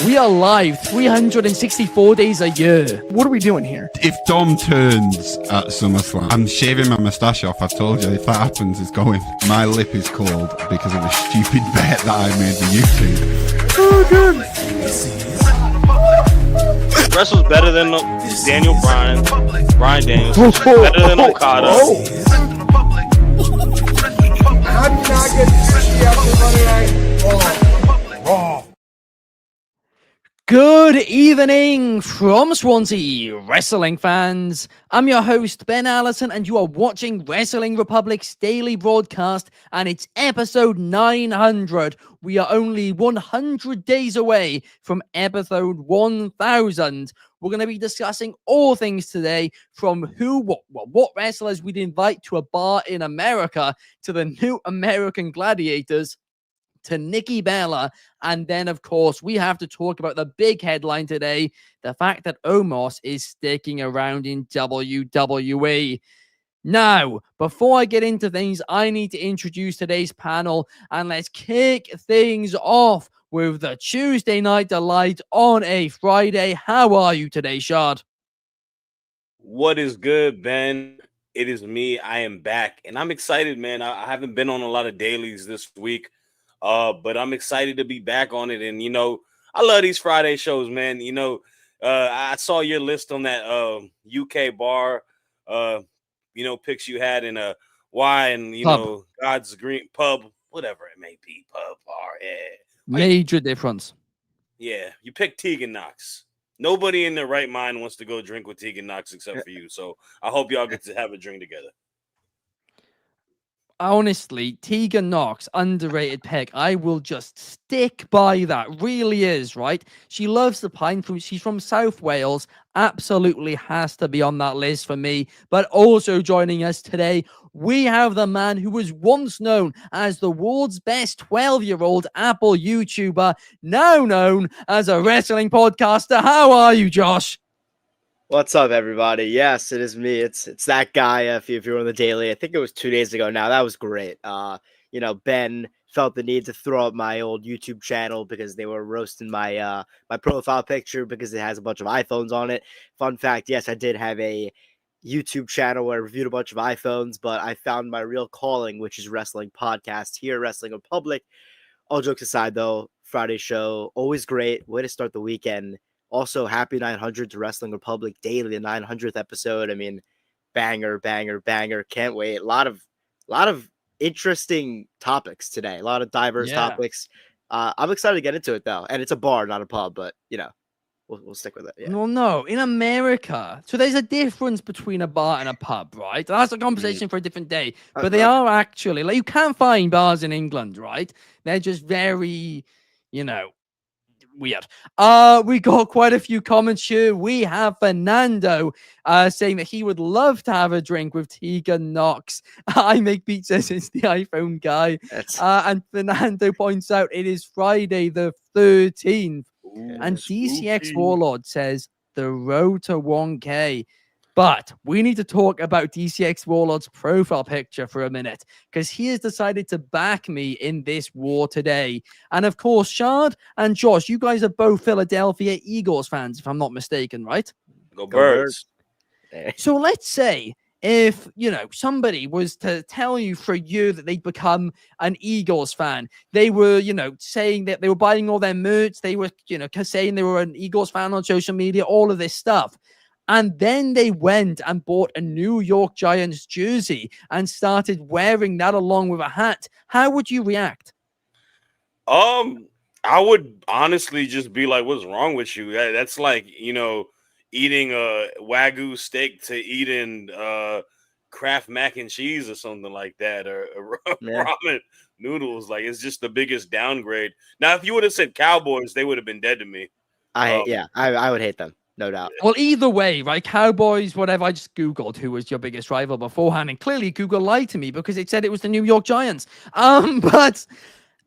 We are live 364 days a year. What are we doing here? If Dom turns at SummerSlam, I'm shaving my moustache off. I've told you, if that happens, it's going. My lip is cold because of a stupid bet that I made with YouTube. Oh, good. Wrestle's better than Daniel Bryan. Bryan Daniels. Better than Okada. How do you not get 50 after Monday Night Raw? Good evening from Swansea, wrestling fans. I'm your host, Ben Allison, and you are watching Wrestling Republic's daily broadcast, and it's episode 900. We are only 100 days away from episode 1000. We're going to be discussing all things today, from what wrestlers we'd invite to a bar in America, to the new American Gladiators, to Nikki Bella, and then, of course, we have to talk about the big headline today, the fact that Omos is sticking around in WWE. Now, before I get into things, I need to introduce today's panel, and let's kick things off with the Tuesday Night Delight on a Friday. How are you today, Shad? What is good, Ben? It is me. I am back, and I'm excited, man. I haven't been on a lot of dailies this week. But I'm excited to be back on it. And, I love these Friday shows, man. I saw your list on that UK bar, pics you had in a Y and, God's Green Pub, whatever it may be, pub, bar, yeah. Major difference. Yeah, you picked Tegan Knox. Nobody in their right mind wants to go drink with Tegan Knox except for you. So I hope y'all get to have a drink together. Honestly, Tegan Knox, underrated pick. I will just stick by that. Really is, right? She loves the pine fruit. She's from South Wales. Absolutely has to be on that list for me. But also joining us today, we have the man who was once known as the world's best 12-year-old Apple YouTuber, now known as a wrestling podcaster. How are you, Josh? What's up, everybody? Yes, it is me. It's that guy. If you're on the daily, I think it was 2 days ago now. That was great. Ben felt the need to throw up my old YouTube channel because they were roasting my my profile picture because it has a bunch of iPhones on it. Fun fact, yes, I did have a YouTube channel where I reviewed a bunch of iPhones, but I found my real calling, which is wrestling podcast here, Wrestling Republic. All jokes aside, though, Friday show, always great. Way to start the weekend. Also, happy 900 to Wrestling Republic daily, the 900th episode. I mean, banger, banger, banger. Can't wait. A lot of interesting topics today. A lot of diverse topics. I'm excited to get into it, though. And it's a bar, not a pub, but, we'll stick with it. Yeah. Well, no, in America. So there's a difference between a bar and a pub, right? That's a conversation for a different day. But they are actually, like, you can't find bars in England, right? They're just very, weird. We got quite a few comments here. We have Fernando saying that he would love to have a drink with Tegan Knox. I make pizza since the iPhone guy. And Fernando points out it is Friday the 13th. Ooh, and DCX spooky. Warlord says the road to 1K. But we need to talk about DCX Warlord's profile picture for a minute, because he has decided to back me in this war today. And of course, Shad and Josh, you guys are both Philadelphia Eagles fans, if I'm not mistaken, right? Go Birds. So let's say if, somebody was to tell you for a year that they'd become an Eagles fan, they were, saying that they were buying all their merch, they were, saying they were an Eagles fan on social media, all of this stuff. And then they went and bought a New York Giants jersey and started wearing that along with a hat. How would you react? I would honestly just be like, what's wrong with you? That's like, eating a Wagyu steak to eating Kraft mac and cheese or something like that, or ramen noodles. Like, it's just the biggest downgrade. Now, if you would have said Cowboys, they would have been dead to me. I would hate them. No doubt. Well, either way, right? Cowboys, whatever. I just Googled who was your biggest rival beforehand, and clearly Google lied to me because it said it was the New York Giants. But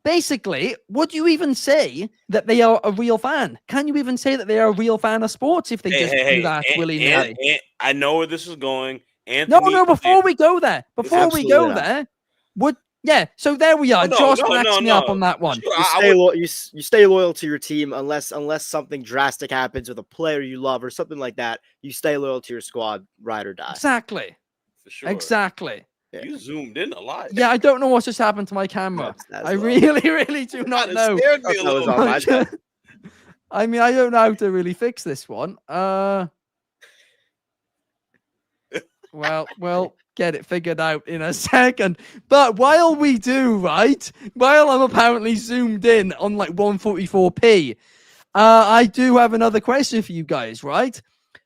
basically, would you even say that they are a real fan? Can you even say that they are a real fan of sports if they do that willy-nilly? I know where this is going. No, before we go there, would Yeah, so there we are. Oh, no, Josh no, backs no, me up no. on that one. Sure, You I stay, would- you stay loyal to your team unless something drastic happens with a player you love or something like that. You stay loyal to your squad, ride or die. Exactly. for sure. Exactly. You zoomed in a lot. Yeah, I don't know what just happened to my camera. Noticed that as I well. really, really do not Kinda know. scared me a That was little on my bit. side. I mean, I don't know how to really fix this one. Well, we'll get it figured out in a second. But while we do, right, while I'm apparently zoomed in on like 144p, I do have another question for you guys, right?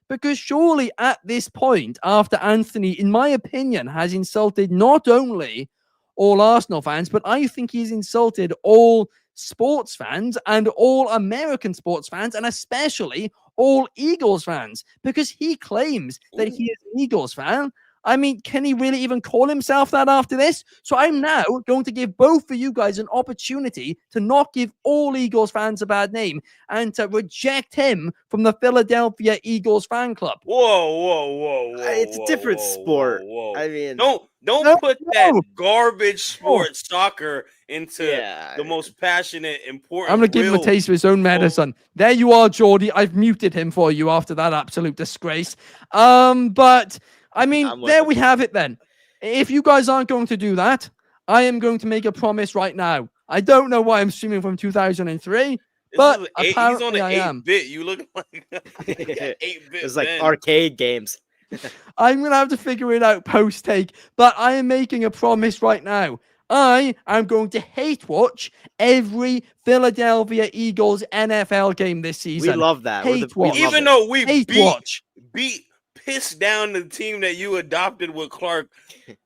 Because surely at this point, after Anthony, in my opinion, has insulted not only all Arsenal fans, but I think he's insulted all sports fans and all American sports fans, and especially all Eagles fans, because he claims that he is an Eagles fan. I mean, can he really even call himself that after this? So I'm now going to give both of you guys an opportunity to not give all Eagles fans a bad name and to reject him from the Philadelphia Eagles fan club. Whoa. It's a different sport. Whoa. I mean, Don't No, put that garbage sport soccer into yeah, the most passionate, important. I'm going to give him a real- taste of his own medicine. There you are, Geordie. I've muted him for you after that absolute disgrace. But I mean, I'm with there it. we have it then. If you guys aren't going to do that, I am going to make a promise right now. I don't know why I'm streaming from 2003, This but is he's apparently on an I am. 8-bit. You look like 8-bit. It's like Ben. arcade games. I'm going to have to figure it out post-take, but I am making a promise right now. I am going to hate watch every Philadelphia Eagles NFL game this season. We love that. Hate We watch. love Even it. though we Hate watch. pissed down the team that you adopted with Clark,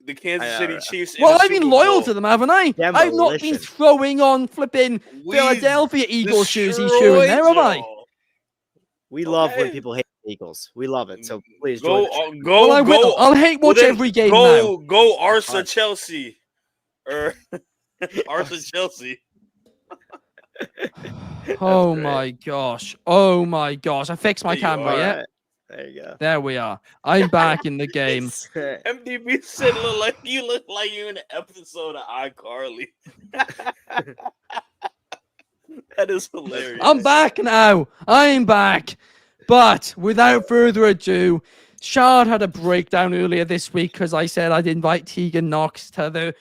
the Kansas I know, City right? Chiefs. in Well, the I've been Super loyal Bowl. to them, haven't I? I've not been Demolition. throwing on flipping We Philadelphia Eagles jerseys here and there, have I? y'all. We love when Okay. people hate the Eagles. We love it. So please Go, join. the chat. go, Well, I will. go. I'll hate watch then every game now. Go, Arsa Alright. Chelsea, or Arsa Chelsea. Oh great. my gosh. Oh my gosh. I fixed my There you camera, are. yeah? Alright, there you go. There we are. I'm back in the game. MDB said, "Look like you in an episode of iCarly." That is hilarious. I'm back now. I'm back. But without further ado, Shard had a breakdown earlier this week because I said I'd invite Tegan Knox to the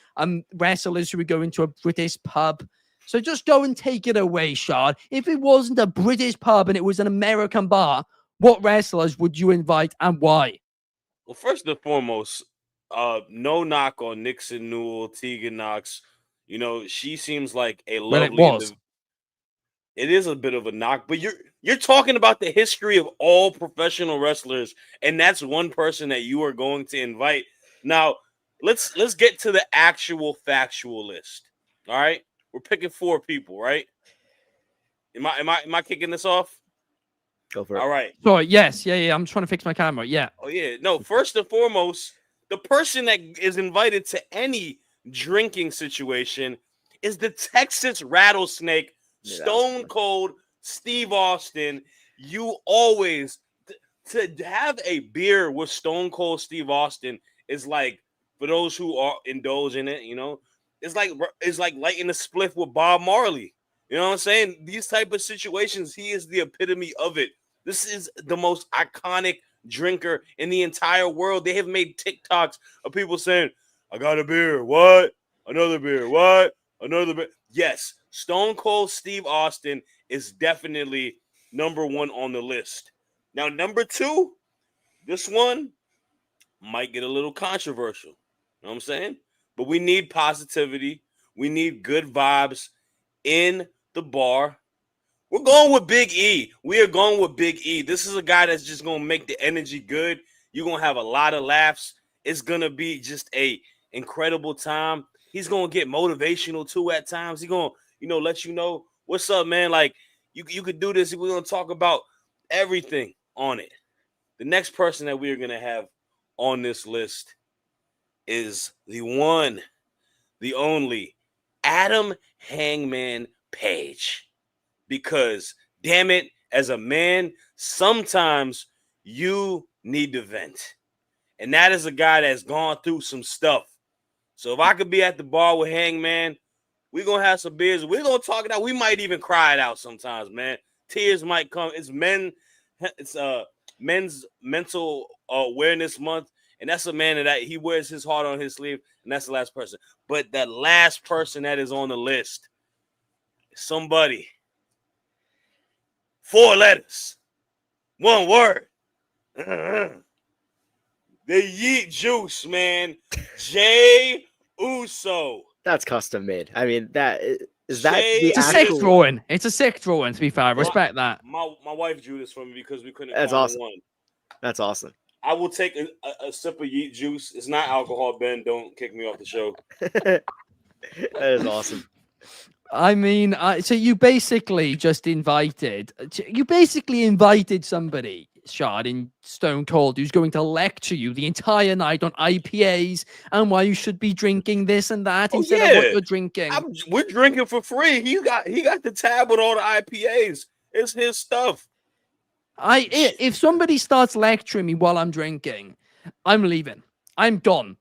wrestlers who would go into a British pub. So just go and take it away, Shard. If it wasn't a British pub and it was an American bar, what wrestlers would you invite and why? Well, first and foremost, no knock on Nixon Newell, Tegan Knox. You know, she seems like a Well, lovely. it was. It is a bit of a knock, but you're talking about the history of all professional wrestlers, and that's one person that you are going to invite. Now, let's get to the actual factual list. All right, we're picking 4 people, right? Am I kicking this off? Go for it. All right. Sorry, yes, yeah. I'm trying to fix my camera. Yeah. Oh yeah. No, first and foremost, the person that is invited to any drinking situation is the Texas Rattlesnake, Stone Cold Steve Austin. You always to have a beer with Stone Cold Steve Austin is like, for those who are indulge in it, you know, it's like lighting a spliff with Bob Marley. You know what I'm saying? These type of situations, he is the epitome of it. This is the most iconic drinker in the entire world. They have made TikToks of people saying, "I got a beer. What? Another beer. What? Another beer." Yes, Stone Cold Steve Austin is definitely number 1 on the list. Now, number 2, this one might get a little controversial. You know what I'm saying? But we need positivity. We need good vibes in the bar. We're going with Big E. We are going with Big E. This is a guy that's just going to make the energy good. You're going to have a lot of laughs. It's going to be just a incredible time. He's going to get motivational too at times. He's going to, let you know, what's up, man? Like, you could do this. We're going to talk about everything on it. The next person that we are going to have on this list is the one, the only, Adam Hangman Page. Because, damn it, as a man, sometimes you need to vent. And that is a guy that's gone through some stuff. So if I could be at the bar with Hangman, we're gonna have some beers. We're gonna talk it out. We might even cry it out sometimes, man. Tears might come. It's men's mental awareness month, and that's a man that he wears his heart on his sleeve, and that's the last person. But that last person that is on the list is somebody. 4 letters, 1 word. The Yeet Juice, man. Jay Uso. That's custom made. I mean, that is that Jay- the It's a sick actual. drawing. It's a sick drawing, to be fair. I respect that. My wife drew this for me because we couldn't That's find awesome. one. That's awesome. I will take a sip of Yeet Juice. It's not alcohol, Ben. Don't kick me off the show. That is awesome. I mean, so you basically invited somebody, Shad, in Stone Cold, who's going to lecture you the entire night on IPAs and why you should be drinking this and that instead of what you're drinking. We're drinking for free. He got the tab with all the IPAs. It's his stuff. If somebody starts lecturing me while I'm drinking, I'm leaving. I'm gone.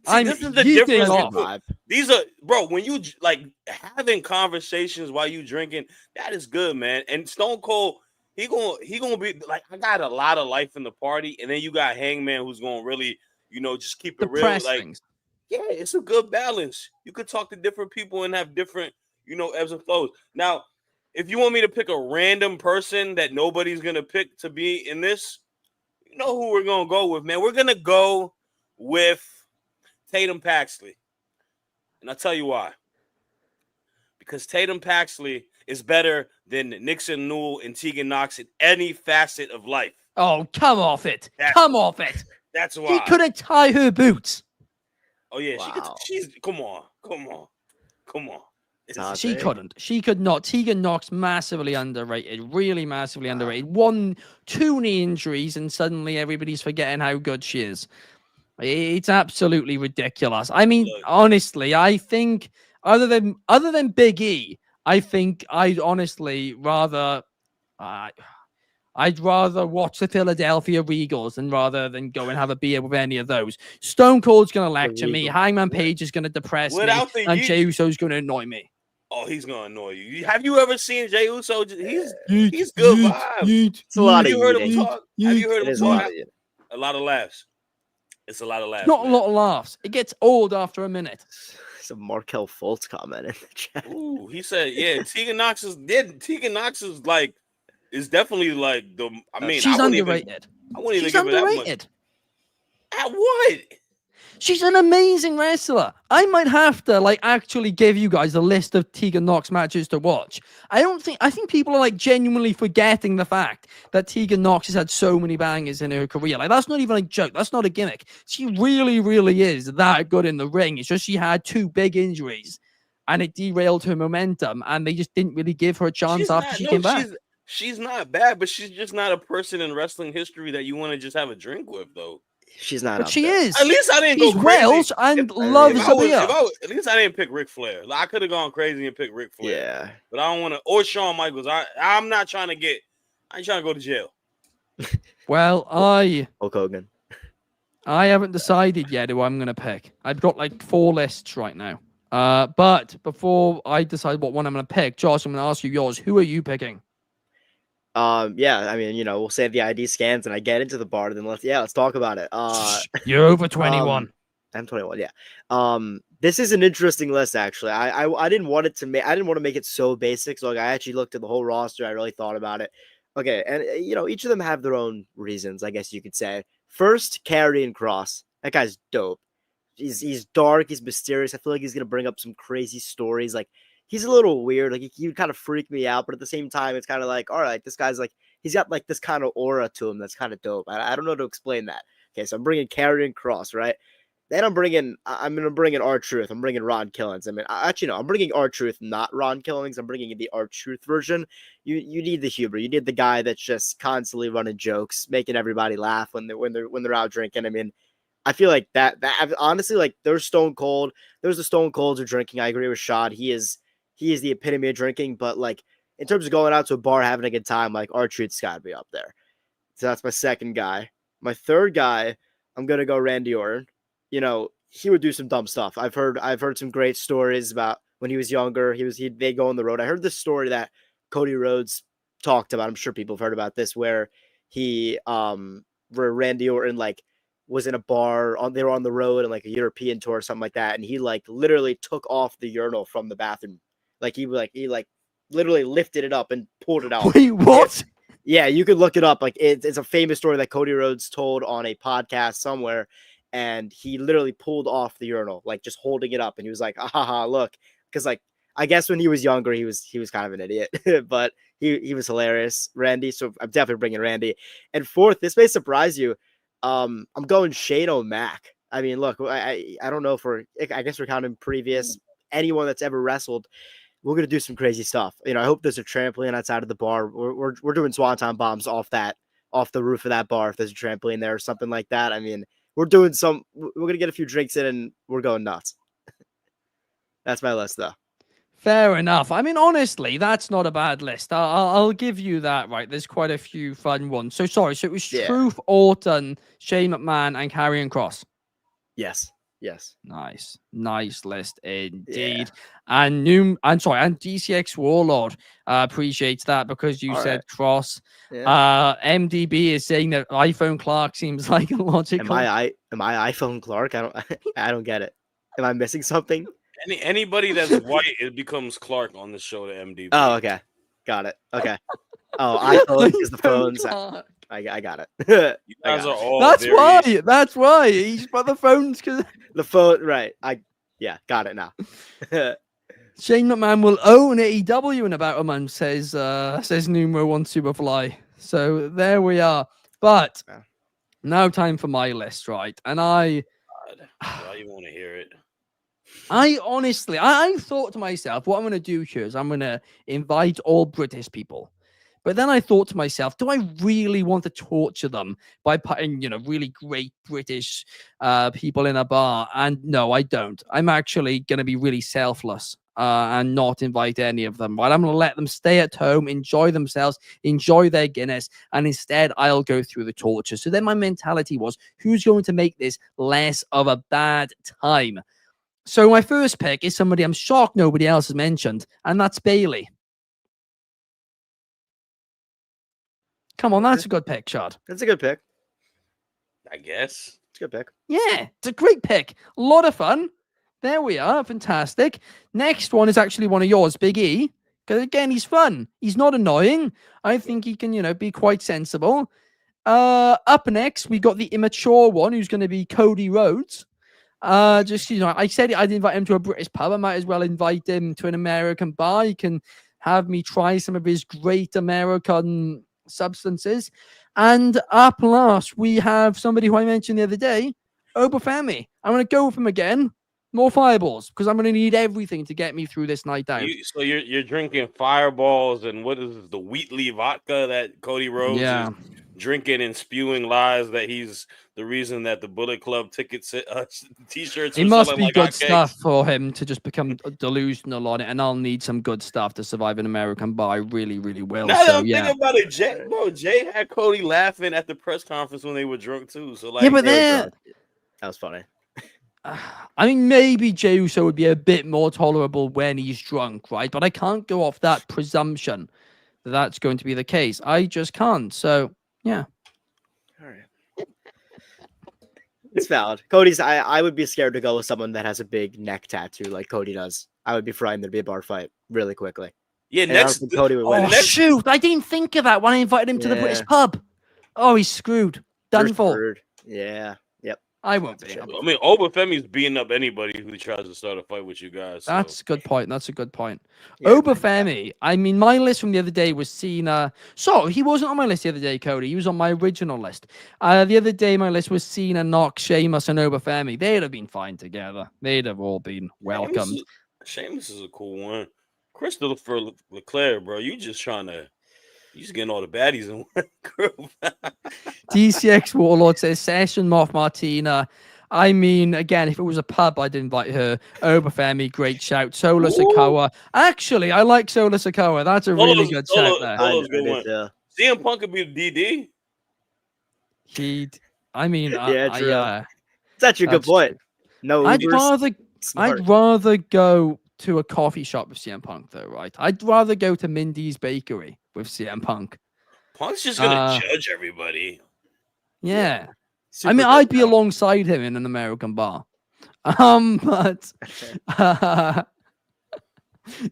This is the yeeting difference. off. These are, bro, when you like having conversations while you drinking, that is good, man. And Stone Cold, he gonna be like, I got a lot of life in the party, and then you got Hangman who's gonna really, just keep it real. Depress Like, things. yeah, it's a good balance. You could talk to different people and have different, ebbs and flows. Now, if you want me to pick a random person that nobody's gonna pick to be in this, you know who we're gonna go with, man. We're gonna go with Tatum Paxley. And I'll tell you why. Because Tatum Paxley is better than Nixon Newell and Tegan Knox in any facet of life. Oh, come off it. Come off it. That's why. He couldn't tie her boots. Oh, yeah. Wow. Come on. She couldn't. She could not. Tegan Knox, massively underrated. Really massively underrated. 2 knee injuries, and suddenly everybody's forgetting how good she is. It's absolutely ridiculous. I mean, honestly, I think other than Big E, I think I'd honestly rather I'd rather watch the Philadelphia Regals rather than go and have a beer with any of those. Stone Cold's going to lecture me. Hangman Page is going to depress me. And Jey Uso's going to annoy me. Oh, he's going to annoy you. Have you ever seen Jey Uso? He's good vibes. It's a lot of Have you heard him eating. talk? Have you heard It him is a lot talk? of eating. A lot of laughs. It's a lot of laughs. Not man. a lot of laughs. It gets old after a minute. It's a Markel Fultz comment in the chat. Ooh, he said, yeah, Tegan Knox is like, is definitely like the, I mean, she's I wouldn't underrated. I wouldn't She's even give her that much. underrated. At what? She's an amazing wrestler. I might have to actually give you guys a list of Tegan Knox matches to watch. I think people are genuinely forgetting the fact that Tegan Knox has had so many bangers in her career. That's not even a joke. That's not a gimmick. She really, really is that good in the ring. It's just she had 2 big injuries and it derailed her momentum, and they just didn't really give her a chance after she came back. She's not bad, but she's just not a person in wrestling history that you want to just have a drink with, though. She's not. But she is. At least I didn't She's go crazy. Welsh and loves a beer. At least I didn't pick Ric Flair. I could have gone crazy and picked Ric Flair. Yeah. But I don't want to. Or Shawn Michaels. I'm not trying to get. I ain't trying to go to jail. Well, Hulk Hogan. I haven't decided yet who I'm going to pick. I've got 4 lists right now. But before I decide what one I'm going to pick, Josh, I'm going to ask you yours. Who are you picking? Yeah, I mean, we'll save the ID scans and I get into the bar, then let's talk about it. You're over 21. I'm 21, yeah. This is an interesting list, actually. I didn't want it to I didn't want to make it so basic, so I actually looked at the whole roster. I really thought about it. Okay, and each of them have their own reasons, I guess you could say. First, Karrion Kross. That guy's dope. He's dark, he's mysterious. I feel like he's gonna bring up some crazy stories. He's a little weird. He kind of freaked me out, but at the same time, it's kind of all right, this guy's he's got this kind of aura to him that's kind of dope. I don't know how to explain that. Okay, so I'm bringing Karrion Kross, right? Then I'm gonna bring in R-Truth. I'm bringing Ron Killings. I mean, actually no, I'm bringing R-Truth, not Ron Killings. I'm bringing in the R-Truth version. You need the humor. You need the guy that's just constantly running jokes, making everybody laugh when they're out drinking. I mean, I feel like that honestly, there's Stone Cold. There's the Stone Colds who are drinking. I agree with Shad. He is the epitome of drinking. But in terms of going out to a bar having a good time, R-Truth's got to be up there. So that's my second guy. My third guy, I'm gonna go Randy Orton. he would do some dumb stuff. I've heard some great stories about when he was younger. They'd go on the road. I heard this story that Cody Rhodes talked about. I'm sure people have heard about this, where where Randy Orton like was in a bar they were on the road and like a European tour or something like that, and he like literally took off the urinal from the bathroom. Like he literally lifted it up and pulled it out. Wait, what? Yeah, you could look it up. Like it's a famous story that Cody Rhodes told on a podcast somewhere, and he literally pulled off the urinal, like just holding it up, and he was like, "Ah, look," because like I guess when he was younger, he was kind of an idiot, but he was hilarious, Randy. So I'm definitely bringing Randy. And fourth, this may surprise you. I'm going Shane O'Mac. I mean, look, I don't know I guess we're counting previous anyone that's ever wrestled. We're gonna do some crazy stuff. You know, I hope there's a trampoline outside of the bar. We're doing swanton bombs off the roof of that bar if there's a trampoline there or something like that. I mean, we're gonna get a few drinks in and we're going nuts. That's my list, though. Fair enough. I mean, honestly, that's not a bad list. I'll give you that, right? There's quite a few fun ones. So sorry. So it was Truth, Orton, Shane McMahon, and Karrion Kross. Yes. Nice list indeed. Yeah. And DCX Warlord appreciates that because you said Cross. Yeah. MDB is saying that iPhone Clark seems like a logical. Am I iPhone Clark? I don't get it. Am I missing something? Anybody that's white, it becomes Clark on the show to MDB. Oh, okay. Got it. Okay. Oh, iPhone is the phones. I got it. You guys are all. That's why. He's got the phones because the phone. Right. Got it now. Shane McMahon will own AEW in about a month. Says Numero on Superfly. So there we are. But now time for my list, right? And why you want to hear it? I honestly thought to myself, what I'm going to do here is I'm going to invite all British people. But then I thought to myself, do I really want to torture them by putting, really great British people in a bar? And no, I don't. I'm actually going to be really selfless and not invite any of them. Right? I'm going to let them stay at home, enjoy themselves, enjoy their Guinness, and instead I'll go through the torture. So then my mentality was, who's going to make this less of a bad time? So my first pick is somebody I'm shocked nobody else has mentioned, and that's Bayley. Come on, that's a good pick, Shad. That's a good pick. I guess. It's a good pick. Yeah, it's a great pick. A lot of fun. There we are. Fantastic. Next one is actually one of yours, Big E. Because again, he's fun. He's not annoying. I think he can, be quite sensible. Up next, we got the immature one, who's going to be Cody Rhodes. I said I'd invite him to a British pub. I might as well invite him to an American bar. He can have me try some of his great American substances. And up last, we have somebody who I mentioned the other day, Obafemi. I'm going to go with him again. More fireballs, because I'm going to need everything to get me through this night out. So you're drinking fireballs and what is the Wheatley vodka that Cody Rhodes is drinking and spewing lies that he's the reason that the Bullet Club tickets t-shirts. It must be good stuff for him to just become delusional on it, and I'll need some good stuff to survive an American bar. I really, really will. Now that I'm thinking about it, Jay had Cody laughing at the press conference when they were drunk too. So but that was funny. I mean, maybe Jey Uso would be a bit more tolerable when he's drunk, right? But I can't go off that presumption that that's going to be the case. I just can't. So, yeah. All right. It's valid. Cody's, I would be scared to go with someone that has a big neck tattoo like Cody does. I would be frightened there'd be a bar fight really quickly. Yeah, Cody would win. Shoot. I didn't think of that when I invited him to the British pub. Oh, he's screwed. Done for. Yeah. Yep. I won't be. I mean, Obafemi's beating up anybody who tries to start a fight with you guys. So. That's a good point. Yeah, Obafemi. I mean, my list from the other day was Cena. So he wasn't on my list the other day, Cody. He was on my original list. The other day, my list was Cena, Knox, Sheamus, and Obafemi. They'd have been fine together. They'd have all been welcomed. Sheamus is a cool one. Christopher Leclerc, bro. You just getting all the baddies in one group. DCX Warlord says Session, Moff Martina. I mean, again, if it was a pub, I'd invite her. Obafemi, great shout. Sola Sikoa. Actually, I like Sola Sikoa. That's a really good shout there. CM Punk could be the DD. I mean, yeah, true. It's actually a good point. No I'd Ubers. Smart. I'd rather go to a coffee shop with CM Punk, though, right? I'd rather go to Mindy's Bakery with CM Punk. Punk's just gonna judge everybody. Yeah. I Super mean, good I'd be now. alongside him in an American bar. But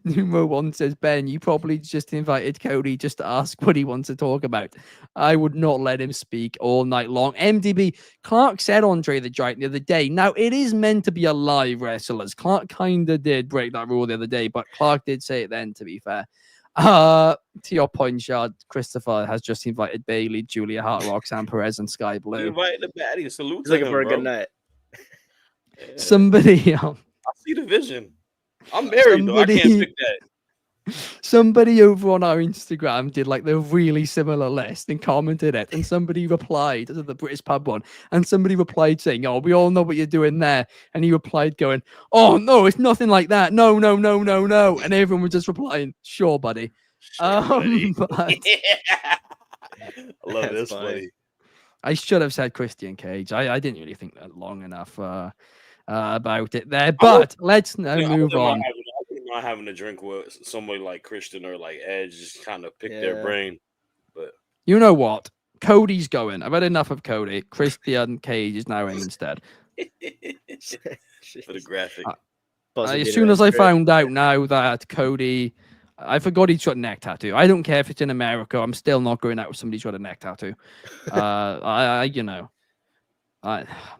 Numo One says, Ben, you probably just invited Cody just to ask what he wants to talk about. I would not let him speak all night long. MDB, Clark said Andre the Giant the other day. Now, it is meant to be a live wrestlers. Clark kind of did break that rule the other day, but Clark did say it then, to be fair. To your point, Shad, Christopher has just invited Bailey, Julia Hart, Roxanne Perez, and Sky He Blue. invited the baddie. Salute He's to looking him, for a bro. good night. Yeah. Somebody, I see the vision. I'm married though. I can't pick that. Somebody over on our Instagram did like the really similar list and commented it, and somebody replied to the British pub one, and somebody replied saying, "Oh, we all know what you're doing there," and he replied going, "Oh no, it's nothing like that. No, no, no, no, no," and everyone was just replying, "Sure, buddy." Sure, buddy. But Yeah. I love That's this, funny. buddy. I should have said Christian Cage. I didn't really think that long enough about it there, but let's now move on. I wouldn't mind having a drink with somebody like Christian or like Edge, just kind of pick their Yeah. brain. But You know what? Cody's going. I've had enough of Cody. Christian Cage is now in instead. for the graphic. As soon as I found out now that Cody, I forgot he's got a neck tattoo. I don't care if it's in America. I'm still not going out with somebody who's got a neck tattoo. I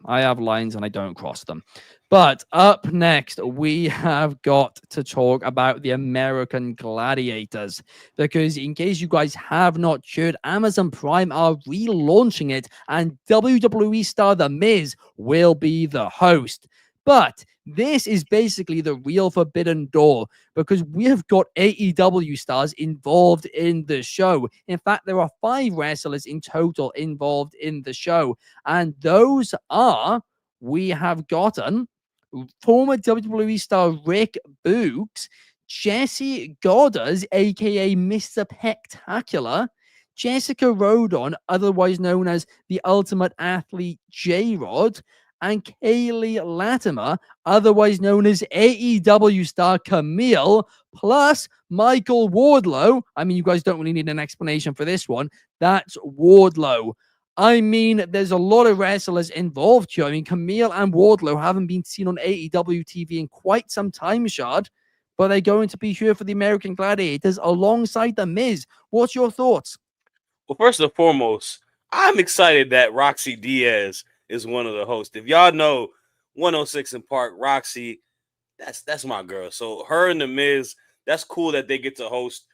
have lines and I don't cross them. But up next, we have got to talk about the American Gladiators. Because in case you guys have not heard, Amazon Prime are relaunching it, and WWE star The Miz will be the host. But this is basically the real forbidden door, because we have got AEW stars involved in the show. In fact, there are 5 wrestlers in total involved in the show. And those are, we have gotten former WWE star Rick Boogs, Jesse Goddard, aka Mr. Pectacular, Jessica Rodon, otherwise known as the Ultimate Athlete J-Rod, and Kaylee Latimer, otherwise known as AEW star Camille, plus Michael Wardlow. I mean, you guys don't really need an explanation for this one. That's Wardlow. I mean, there's a lot of wrestlers involved here. I mean, Camille and Wardlow haven't been seen on AEW TV in quite some time, Shad, but they're going to be here for the American Gladiators alongside The Miz. What's your thoughts? Well, first and foremost, I'm excited that Roxy Diaz is one of the hosts. If y'all know 106 in Park, Roxy, that's my girl. So her and The Miz, that's cool that they get to host.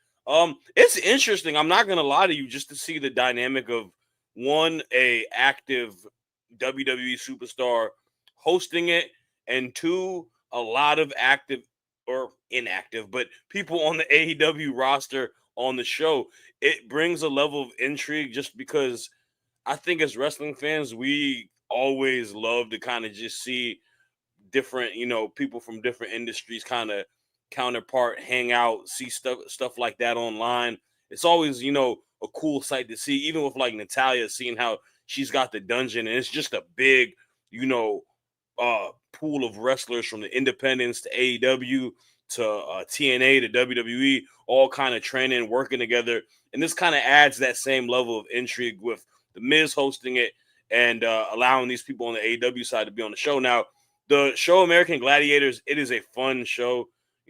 It's interesting. I'm not gonna lie to you, just to see the dynamic of one, a active WWE superstar hosting it, and 2, a lot of active or inactive, but people on the AEW roster on the show. It brings a level of intrigue just because I think as wrestling fans, we always love to kind of just see different, people from different industries kind of counterpart, hang out, see stuff like that online. It's always, a cool sight to see, even with like Natalya, seeing how she's got the dungeon, and it's just a big, pool of wrestlers from the independents to AEW to TNA to WWE, all kind of training, working together. And this kind of adds that same level of intrigue with The Miz hosting it and allowing these people on the AEW side to be on the show. Now, the show American Gladiators, it is a fun show.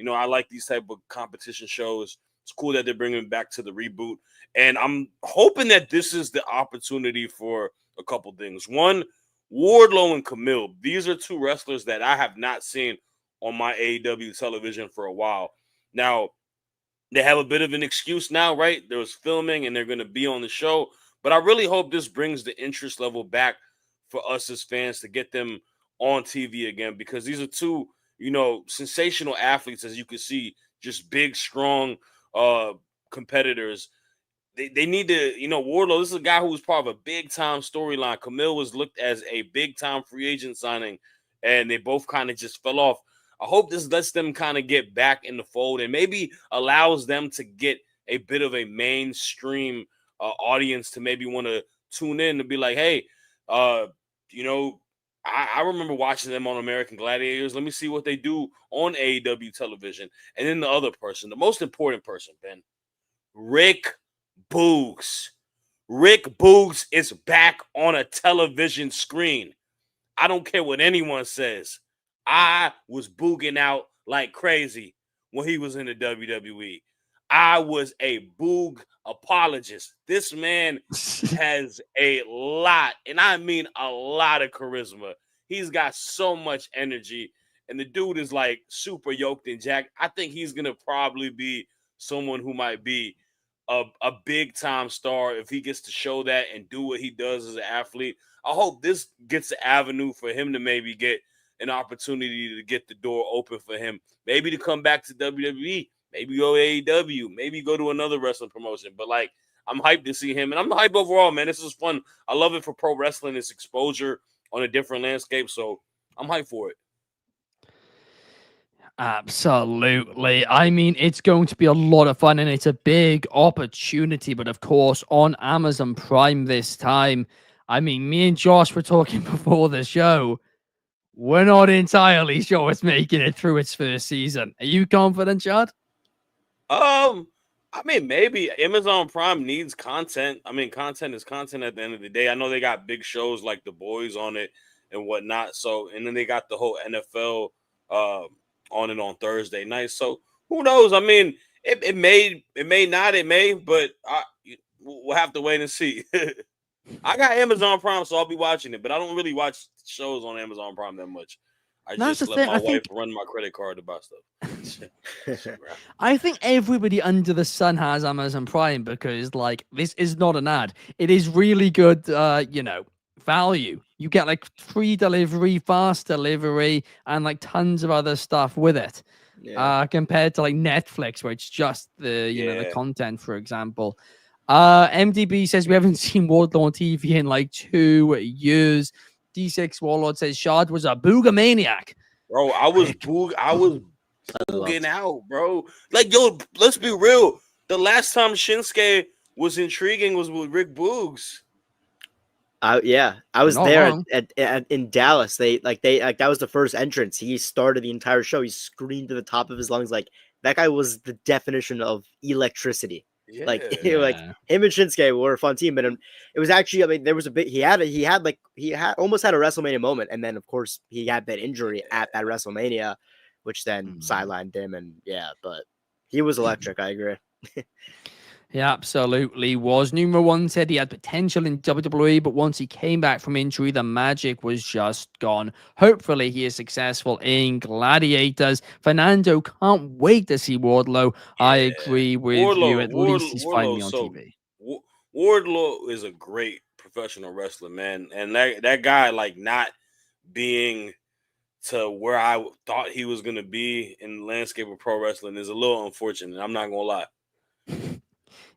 I like these type of competition shows. It's cool that they're bringing it back to the reboot. And I'm hoping that this is the opportunity for a couple things. One, Wardlow and Camille. These are 2 wrestlers that I have not seen on my AEW television for a while. Now, they have a bit of an excuse now, right? There was filming and they're going to be on the show. But I really hope this brings the interest level back for us as fans to get them on TV again, because these are 2, sensational athletes, as you can see, just big, strong competitors. They need to, Wardlow, this is a guy who was part of a big-time storyline. Camille was looked as a big-time free agent signing, and they both kind of just fell off. I hope this lets them kind of get back in the fold and maybe allows them to get a bit of a mainstream audience to maybe want to tune in to be like, hey, I remember watching them on American Gladiators. Let me see what they do on AEW television. And then the other person, the most important person, Ben, Rick Boogs. Rick Boogs is back on a television screen. I don't care what anyone says. I was booging out like crazy when he was in the WWE. I was a Boog apologist. This man has a lot, and I mean a lot of charisma. He's got so much energy, and the dude is like super yoked and jacked. I think he's gonna probably be someone who might be a big time star if he gets to show that and do what he does as an athlete. I hope this gets an avenue for him to maybe get an opportunity to get the door open for him, maybe to come back to WWE, maybe go to AEW, maybe go to another wrestling promotion. But like, I'm hyped to see him, and I'm hyped overall, man. This is fun. I love it for pro wrestling. It's exposure on a different landscape, so I'm hyped for it. Absolutely. I mean, it's going to be a lot of fun and it's a big opportunity. But of course, on Amazon Prime this time, I mean, me and Josh were talking before the show. We're not entirely sure it's making it through its first season. Are you confident, Shad? I mean, maybe Amazon Prime needs content. I mean, content is content at the end of the day. I know they got big shows like The Boys on it and whatnot. So, and then they got the whole NFL on it on Thursday night. So who knows? I mean, it may not, but we'll have to wait and see. I got Amazon Prime, so I'll be watching it, but I don't really watch shows on Amazon Prime that much. I just let my wife run my credit card to buy stuff. I think everybody under the sun has Amazon Prime because, like, this is not an ad. It is really good, value. You get like free delivery, fast delivery, and like tons of other stuff with it. Yeah. Compared to like Netflix, where it's just the content, for example. MDB says we haven't seen Wardlow on TV in like 2 years. D6 Warlord says Shad was a boogamaniac. Bro, I was booging out, bro. Like, yo, let's be real. The last time Shinsuke was intriguing was with Rick Boogs. I was there in Dallas. That was the first entrance. He started the entire show. He screamed to the top of his lungs. Like, that guy was the definition of electricity. Yeah. Like him and Shinsuke were a fun team, but it was actually, I mean, there was a bit, he almost had a WrestleMania moment, and then of course he had that injury at that WrestleMania, which then sidelined him, and but he was electric. I agree. He absolutely was. Numero One said he had potential in WWE, but once he came back from injury, the magic was just gone. Hopefully, he is successful in Gladiators. Fernando can't wait to see Wardlow. Yeah. I agree with you. At least he's finally on TV. Wardlow is a great professional wrestler, man. And that guy, like, not being to where I thought he was going to be in the landscape of pro wrestling is a little unfortunate. I'm not going to lie.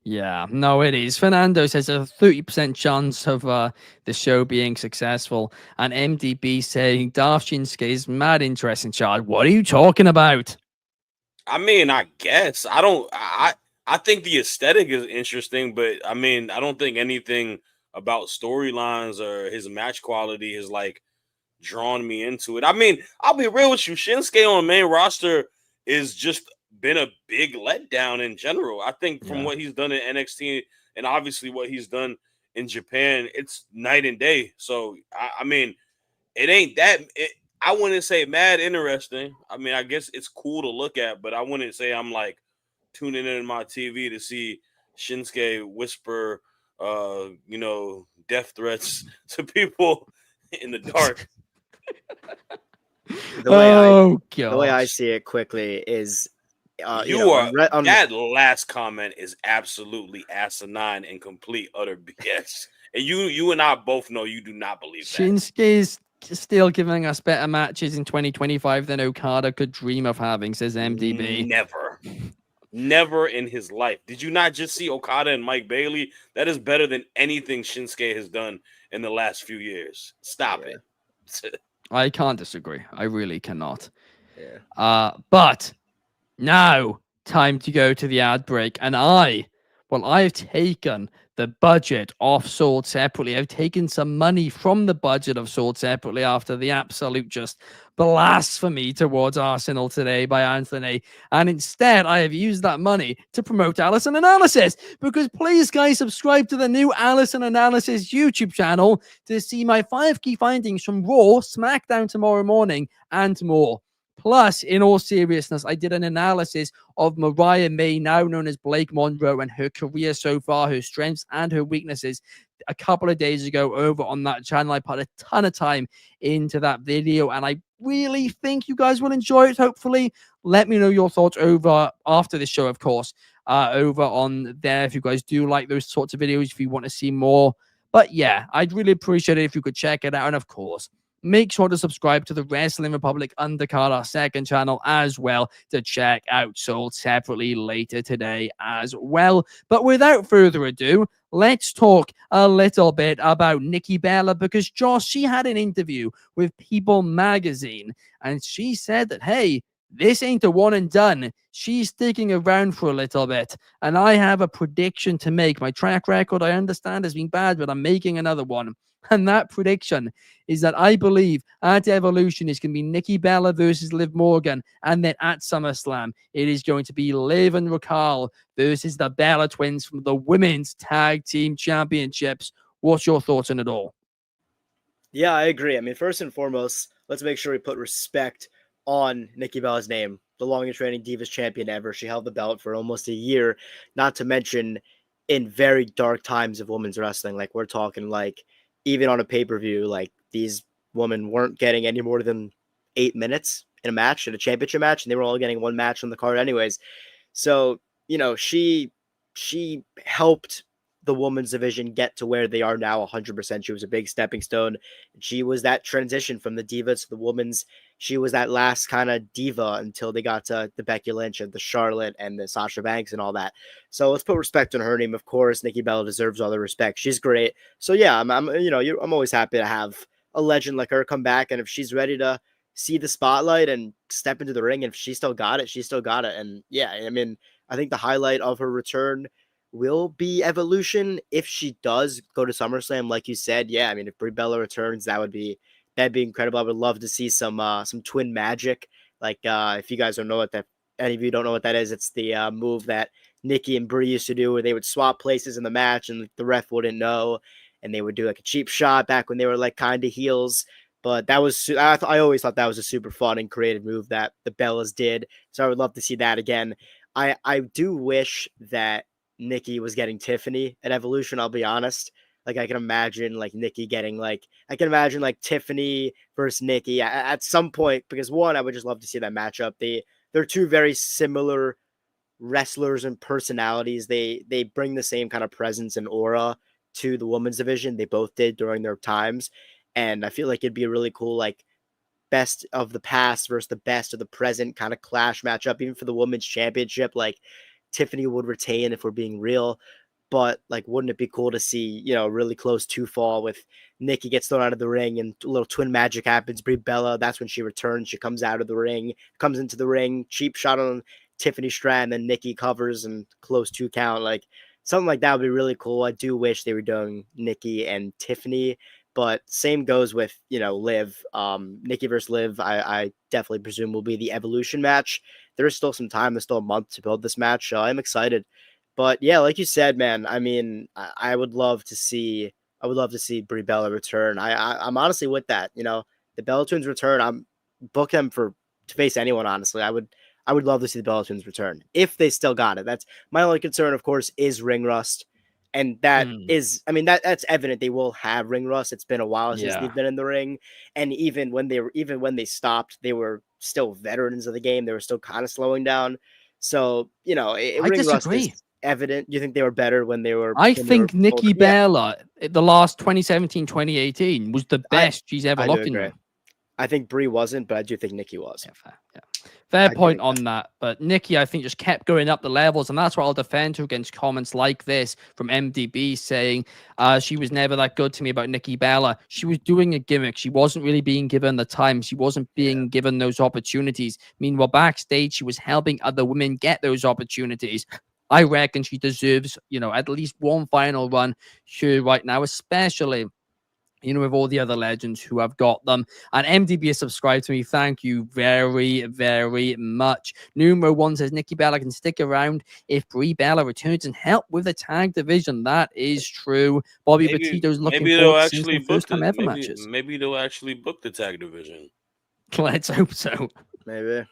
Yeah, no, it is. Fernando says a 30% chance of the show being successful. And MDB saying Darth Shinsuke is mad interesting, Chad. What are you talking about? I mean, I guess. I think the aesthetic is interesting, but I mean, I don't think anything about storylines or his match quality has like drawn me into it. I mean, I'll be real with you. Shinsuke on the main roster is just been a big letdown in general. I think from what he's done in NXT and obviously what he's done in Japan, it's night and day. So I mean, it ain't that. I wouldn't say mad interesting. I mean, I guess it's cool to look at, but I wouldn't say I'm like tuning in my TV to see Shinsuke whisper, death threats to people in the dark. The way I see it quickly is. That last comment is absolutely asinine and complete utter BS. And you and I both know you do not believe that. Shinsuke's still giving us better matches in 2025 than Okada could dream of having, says MDB. Never in his life. Did you not just see Okada and Mike Bailey? That is better than anything Shinsuke has done in the last few years. Stop it. I can't disagree. I really cannot. But now, time to go to the ad break, and I Well, I've taken the budget off Sold Separately. I've taken some money from the budget of Sold Separately after the absolute just blasphemy towards Arsenal today by Anthony. And instead, I have used that money to promote Allison Analysis. Because please, guys, subscribe to the new Allison Analysis YouTube channel to see my 5 key findings from Raw, SmackDown tomorrow morning, and more. Plus, in all seriousness, I did an analysis of Mariah May, now known as Blake Monroe, and her career so far, her strengths and her weaknesses a couple of days ago over on that channel. I put a ton of time into that video, and I really think you guys will enjoy it, hopefully. Let me know your thoughts over after this show, of course, over on there if you guys do like those sorts of videos, if you want to see more. But yeah, I'd really appreciate it if you could check it out. And of course, make sure to subscribe to the Wrestling Republic Undercard, our second channel, as well, to check out Sold Separately later today as well. But without further ado, let's talk a little bit about Nikki Bella, because Josh, she had an interview with People Magazine, and she said that, hey, this ain't a one and done. She's sticking around for a little bit. And I have a prediction to make. My track record, I understand, has been bad, but I'm making another one. And that prediction is that I believe at Evolution is going to be Nikki Bella versus Liv Morgan. And then at SummerSlam, it is going to be Liv and Raquel versus the Bella Twins from the Women's Tag Team Championships. What's your thoughts on it all? Yeah, I agree. I mean, first and foremost, let's make sure we put respect on Nikki Bella's name, the longest reigning Divas champion ever. She held the belt for almost a year, not to mention in very dark times of women's wrestling. Like, we're talking like even on a pay-per-view, like these women weren't getting any more than 8 minutes in a match, in a championship match, and they were all getting one match on the card anyways. So, you know, she helped the women's division get to where they are now 100%. She was a big stepping stone. She was that transition from the Divas to the women's. She was that last kind of diva until they got to the Becky Lynch and the Charlotte and the Sasha Banks and all that. So let's put respect on her name. Of course, Nikki Bella deserves all the respect. She's great. So yeah, I'm always happy to have a legend like her come back. And if she's ready to see the spotlight and step into the ring, and if she still got it, she still got it. And yeah, I mean, I think the highlight of her return will be Evolution. If she does go to SummerSlam, like you said, yeah, I mean, if Brie Bella returns, that'd be incredible. I would love to see some twin magic. Like, if you guys don't know what that, any of you don't know what that is, it's the move that Nikki and Brie used to do, where they would swap places in the match and the ref wouldn't know, and they would do like a cheap shot back when they were like kind of heels. But that was, I always thought that was a super fun and creative move that the Bellas did. So I would love to see that again. I do wish that Nikki was getting Tiffany at Evolution, I'll be honest. Like, I can imagine like Nikki getting like, I can imagine like Tiffany versus Nikki at some point, because one, I would just love to see that matchup. They're two very similar wrestlers and personalities. They bring the same kind of presence and aura to the women's division. They both did during their times. And I feel like it'd be a really cool, like, best of the past versus the best of the present kind of clash matchup, even for the women's championship. Like, Tiffany would retain if we're being real, but like, wouldn't it be cool to see, you know, really close 2-fall with Nikki gets thrown out of the ring and a little twin magic happens. Brie Bella, that's when she returns. She comes out of the ring, comes into the ring, cheap shot on Tiffany Stratton, then Nikki covers and close 2 count. Like, something like that would be really cool. I do wish they were doing Nikki and Tiffany, but same goes with, you know, Liv. Nikki versus Liv, I definitely presume will be the Evolution match. There is still some time. There's still a month to build this match, so I'm excited. But yeah, like you said, man, I mean, I would love to see Brie Bella return. I'm honestly with that. You know, the Bella Twins return. I'm book them to face anyone. Honestly, I would love to see the Bella Twins return if they still got it. That's my only concern, of course, is ring rust. And that is, I mean, that's evident. They will have ring rust. It's been a while since they've been in the ring. And even when they stopped, they were still veterans of the game. They were still kind of slowing down. So, you know, ring rust is evident. You think they were better when they were? I think Nikki Bella, the last 2017, 2018 was the best she's ever looked in. I think Brie wasn't, but I do think Nikki was. Yeah, fair point on that. But Nikki, I think, just kept going up the levels, and that's why I'll defend her against comments like this from MDB saying she was never that good to me about Nikki Bella. She was doing a gimmick. She wasn't really being given the time. She wasn't being given those opportunities. Meanwhile, backstage, she was helping other women get those opportunities. I reckon she deserves, at least one final run here right now, especially with all the other legends who have got them. And MDB has subscribed to me. Thank you very, very much. Numero 1 says Nikki Bella can stick around if Brie Bella returns and help with the tag division. That is true. Bobby Petito's looking maybe they'll forward to seeing actually some book first time ever maybe matches. maybe they'll actually book the tag division. Let's hope so. Maybe.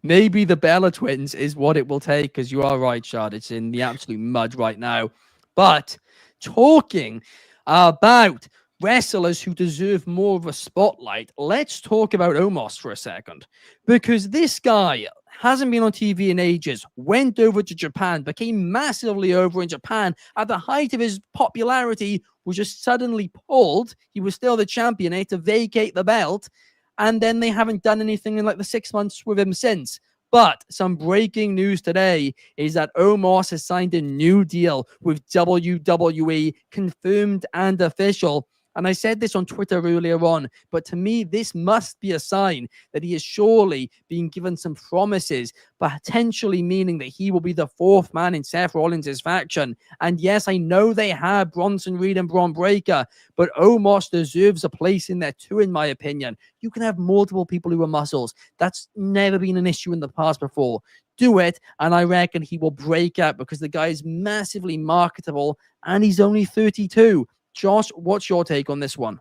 Maybe the Bella twins is what it will take, because you are right, Shad. It's in the absolute mud right now. But talking about wrestlers who deserve more of a spotlight, let's talk about Omos for a second, because this guy hasn't been on TV in ages, went over to Japan, became massively over in Japan at the height of his popularity, was just suddenly pulled. He was still the champion, to vacate the belt, and then they haven't done anything in like the 6 months with him since. But some breaking news today is that Omos has signed a new deal with WWE, confirmed and official. And I said this on Twitter earlier on, but to me, this must be a sign that he is surely being given some promises, potentially meaning that he will be the fourth man in Seth Rollins' faction. And yes, I know they have Bronson Reed and Braun Breaker, but Omos deserves a place in there too, in my opinion. You can have multiple people who are muscles. That's never been an issue in the past before. Do it, and I reckon he will break out, because the guy is massively marketable, and he's only 32. Josh, what's your take on this one?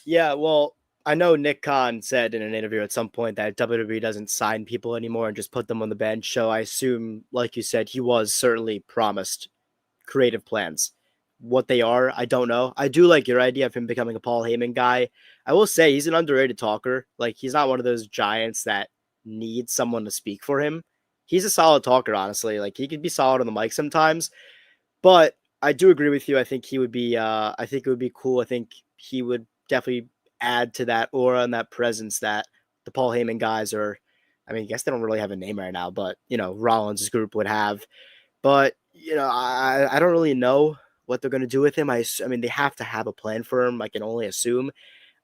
Yeah, well, I know Nick Khan said in an interview at some point that WWE doesn't sign people anymore and just put them on the bench. So I assume, like you said, he was certainly promised creative plans. What they are, I don't know. I do like your idea of him becoming a Paul Heyman guy. I will say he's an underrated talker. Like, he's not one of those giants that needs someone to speak for him. He's a solid talker, honestly. Like, he could be solid on the mic sometimes. But I do agree with you. I think he would be I think it would be cool. I think he would definitely add to that aura and that presence that the Paul Heyman guys are. I mean, I guess they don't really have a name right now, but Rollins' group would have. But I don't really know what they're going to do with him. I mean, they have to have a plan for him. I can only assume.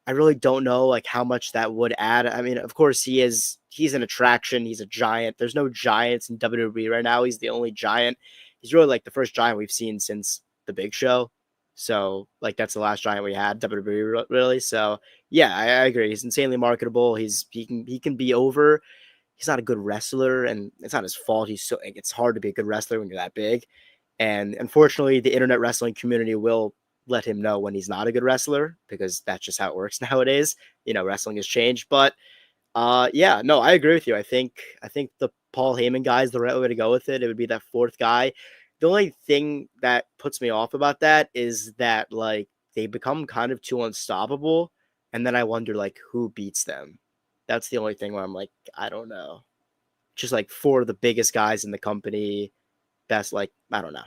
I really don't know like how much that would add. I mean, of course he's an attraction. He's a giant. There's no giants in WWE right now. He's the only giant. He's really like the first giant we've seen since the Big Show. So like that's the last giant we had, WWE really. So yeah, I agree. He's insanely marketable. He can be over. He's not a good wrestler, and it's not his fault. It's hard to be a good wrestler when you're that big. And unfortunately, the internet wrestling community will let him know when he's not a good wrestler, because that's just how it works nowadays. Wrestling has changed. But yeah, no, I agree with you. I think the Paul Heyman guy is the right way to go with it. It would be that fourth guy. The only thing that puts me off about that is that like they become kind of too unstoppable, and then I wonder like who beats them. That's the only thing where I'm like, I don't know. Just like four of the biggest guys in the company, best, like, I don't know.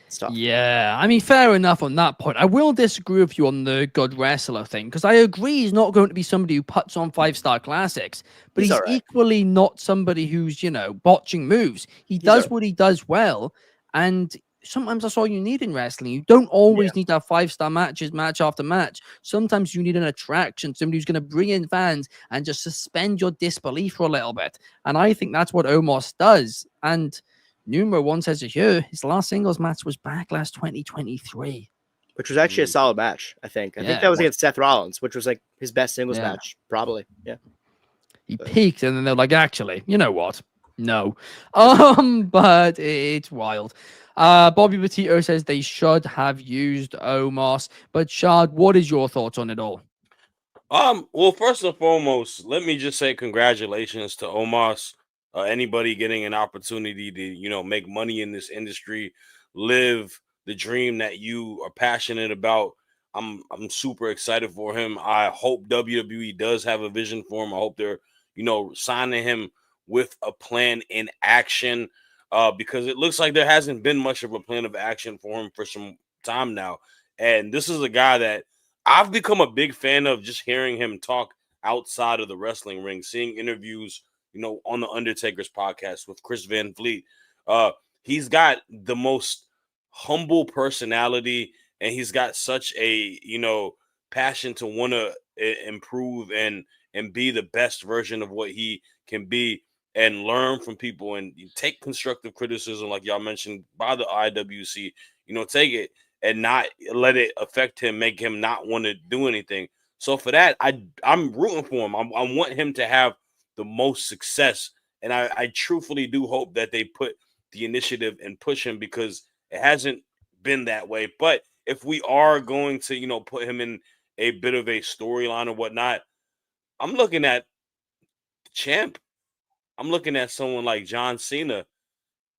Stuff. Yeah, I mean, fair enough on that point. I will disagree with you on the good wrestler thing, because I agree he's not going to be somebody who puts on 5-star classics, but he's right. equally not somebody who's, botching moves. He does what he does well, and sometimes that's all you need in wrestling. You don't always need to have 5-star matches, match after match. Sometimes you need an attraction, somebody who's going to bring in fans and just suspend your disbelief for a little bit. And I think that's what Omos does. And Numero 1 says it here. His last singles match was Backlash 2023. Which was actually a solid match, I think. I think that was against Seth Rollins, which was like his best singles match, probably. Yeah. He peaked, and then they're like, actually, you know what? No. But it's wild. Bobby Petito says they should have used Omos. But Shad, what is your thoughts on it all? Well, first and foremost, let me just say congratulations to Omos. Anybody getting an opportunity to, make money in this industry, live the dream that you are passionate about. I'm super excited for him. I hope WWE does have a vision for him. I hope they're, signing him with a plan in action, because it looks like there hasn't been much of a plan of action for him for some time now. And this is a guy that I've become a big fan of, just hearing him talk outside of the wrestling ring, seeing interviews, on the Undertaker's podcast with Chris Van Vliet. He's got the most humble personality, and he's got such a, passion to want to improve and be the best version of what he can be. and learn from people and you take constructive criticism, like y'all mentioned, by the IWC, take it and not let it affect him, make him not want to do anything. So for that, I'm rooting for him. I want him to have the most success. And I truthfully do hope that they put the initiative and push him, because it hasn't been that way. But if we are going to, put him in a bit of a storyline or whatnot, I'm looking at the champ. I'm looking at someone like John Cena,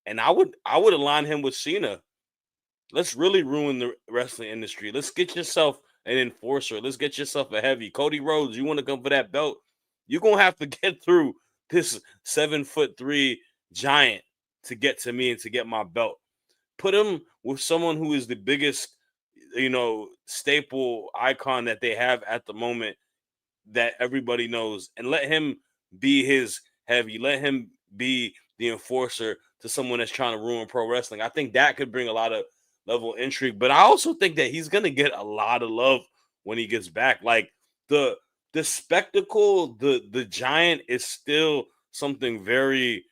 and I would align him with Cena. Let's really ruin the wrestling industry. Let's get yourself an enforcer. Let's get yourself a heavy. Cody Rhodes, you want to come for that belt? You're gonna have to get through this 7'3" giant to get to me and to get my belt. Put him with someone who is the biggest, staple icon that they have at the moment that everybody knows, and let him be his heavy. Let him be the enforcer to someone that's trying to ruin pro wrestling. I think that could bring a lot of level of intrigue, but I also think that he's gonna get a lot of love when he gets back. Like the spectacle, the giant is still something very,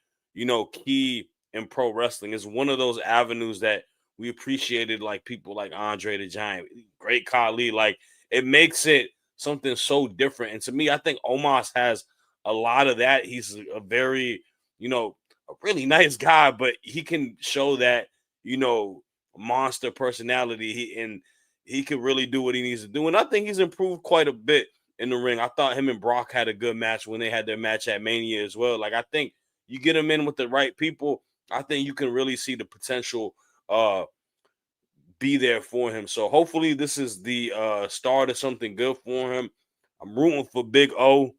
key in pro wrestling. It's one of those avenues that we appreciated, like people like Andre the Giant, Great Khali. Like it makes it something so different. And to me, I think Omos has a lot of that. He's a very, a really nice guy, but he can show that, monster personality. He can really do what he needs to do. And I think he's improved quite a bit in the ring. I thought him and Brock had a good match when they had their match at Mania as well. Like, I think you get him in with the right people, I think you can really see the potential be there for him. So hopefully this is the start of something good for him. I'm rooting for Big O,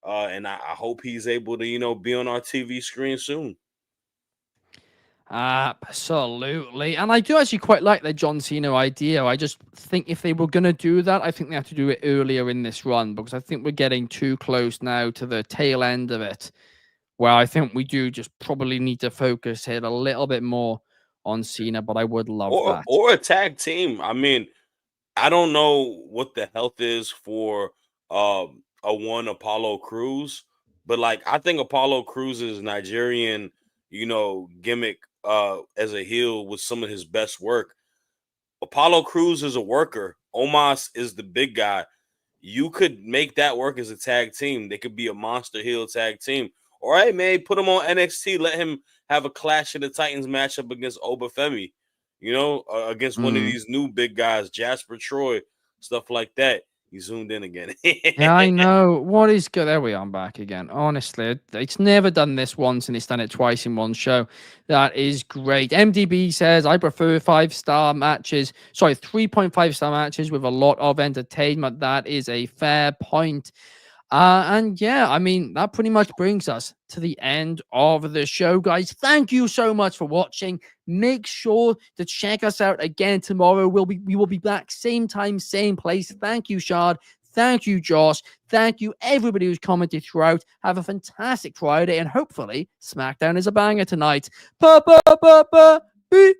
and I hope he's able to, be on our TV screen soon. Absolutely. And I do actually quite like the John Cena idea. I just think if they were going to do that, I think they have to do it earlier in this run, because I think we're getting too close now to the tail end of it, where I think we do just probably need to focus it a little bit more on Cena, but I would love that. Or a tag team. I mean, I don't know what the health is for a one Apollo Crews, but like I think Apollo Crews' Nigerian, gimmick as a heel was some of his best work. Apollo Crews is a worker. Omos is the big guy. You could make that work as a tag team. They could be a monster heel tag team. All right, man, put him on NXT. Let him have a Clash of the Titans matchup against Obafemi, against one of these new big guys, Jasper Troy, stuff like that. He zoomed in again. Yeah, I know. What is good? There we are. I'm back again. Honestly, it's never done this once and it's done it twice in one show. That is great. MDB says, I prefer 5-star matches. Sorry, 3.5-star matches with a lot of entertainment. That is a fair point. And yeah, I mean, that pretty much brings us to the end of the show, guys. Thank you so much for watching. Make sure to check us out again tomorrow. We will be back same time, same place. Thank you, Shad. Thank you, Josh. Thank you, everybody who's commented throughout. Have a fantastic Friday, and hopefully SmackDown is a banger tonight. Peace.